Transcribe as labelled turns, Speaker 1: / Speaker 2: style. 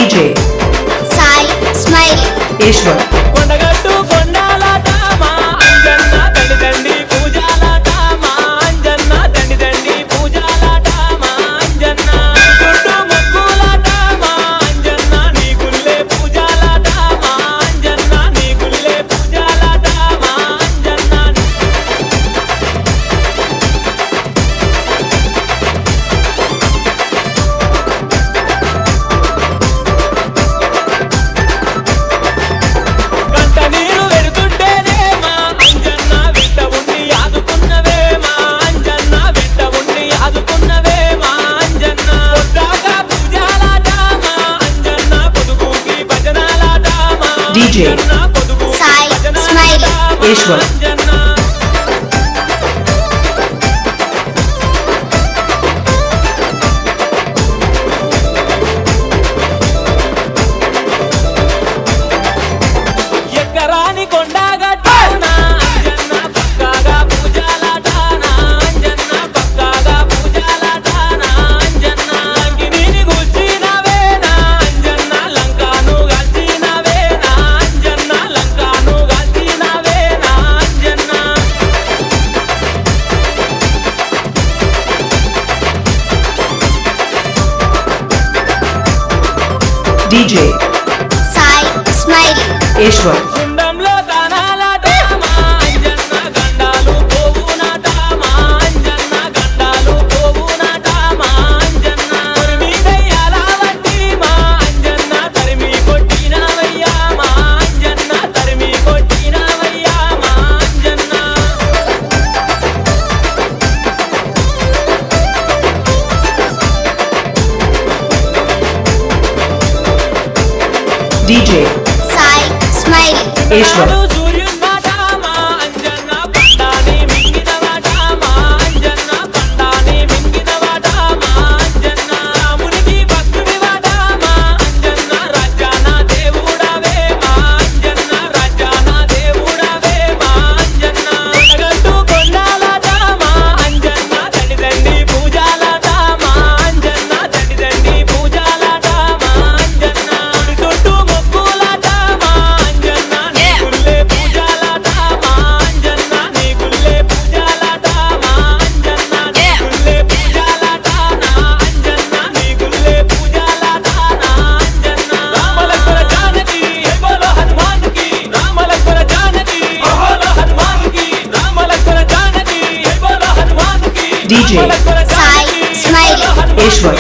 Speaker 1: DJ
Speaker 2: Sai Smile
Speaker 1: Ishwar
Speaker 3: Kondagattu కొండాలాట మా అంజన్న దండి దండి పూజాలాట మా అంజన్న దండి దండి పూజాలాట మా అంజన్న చుట్టూ ముగ్గులాట మా అంజన్న నీ గుల్లే పూజాలాట మా అంజన్న నీ గుల్లే పూజాలాట మా అంజన్న కంట నీరు వెడుతుంటేనే మా అంజన్న వెంట ఉండి ఆదుకున్నవే మా అంజన్న వెంట ఉండి ఆదుకున్నవే మా అంజన్న పొద్దాక పూజాలాట మా అంజన్న పొదుగుకి భజనాలాట మా
Speaker 1: DJ
Speaker 3: అంజన్న పొదుగుకి
Speaker 2: Sai
Speaker 3: భజనాలాట
Speaker 2: Smile
Speaker 3: మా
Speaker 1: Ishwar
Speaker 3: అంజన్న ఎక్కరాని కొండగట్టాన అంజన్న పక్కాగా పూజాలాటాన అంజన్న పక్కాగా పూజాలాటాన Anjanna Lankini గుచ్చినవేనా Anjanna లంకాను గల్చినవేనా Anjanna లంకాను గల్చినవేనా Anjanna
Speaker 1: DJ
Speaker 2: Sai Smile
Speaker 1: Ishwar
Speaker 3: గుండంలో దానాలాట మా అంజన్న గండాలు పోవునాట మా అంజన్న గండాలు పోవునాట మా అంజన్న తరిమి దయ్యాలవట్టి మా అంజన్న తరిమి కొట్టినవయ్యా మా అంజన్న తరిమి కొట్టినవయ్యా మా Anjanna
Speaker 1: DJ
Speaker 2: Sai Smile
Speaker 1: Ishwar
Speaker 3: నాడు సూర్యున్నాట మా అంజన్న పండాని మింగినవాట మా అంజన్న పండాని మింగినవాట మా అంజన్న రామునికి భక్తుడివాట మా అంజన్న రాజాన దేవుడవే మా అంజన్న రాజాన దేవుడవే మా అంజన్న కొండగట్టు కొండాలాట మా అంజన్న దండి దండి పూజాలాట మా అంజన్న దండి దండి పూజాలాట మా అంజన్న గుడి చుట్టూ మొక్కులాట మా అంజన్న నీ గుల్లే పూజాలాట మా అంజన్న నీ గుల్లే పూజాలాట మా అంజన్న నీ గుల్లే పూజాలాట నా అంజన్న నీ గుల్లే పూజాలాట నా అంజన్న రామలక్ష్మణ జానకి బోలో హనుమాన్కి రామలక్ష్మణ జానకి బోలో హనుమాన్కి రామలక్ష్మణ జానకి బోలో హనుమాన్కి
Speaker 1: DJ
Speaker 3: Ramalakshmana
Speaker 2: Sai
Speaker 3: Janaki
Speaker 2: Smile
Speaker 1: Ishwar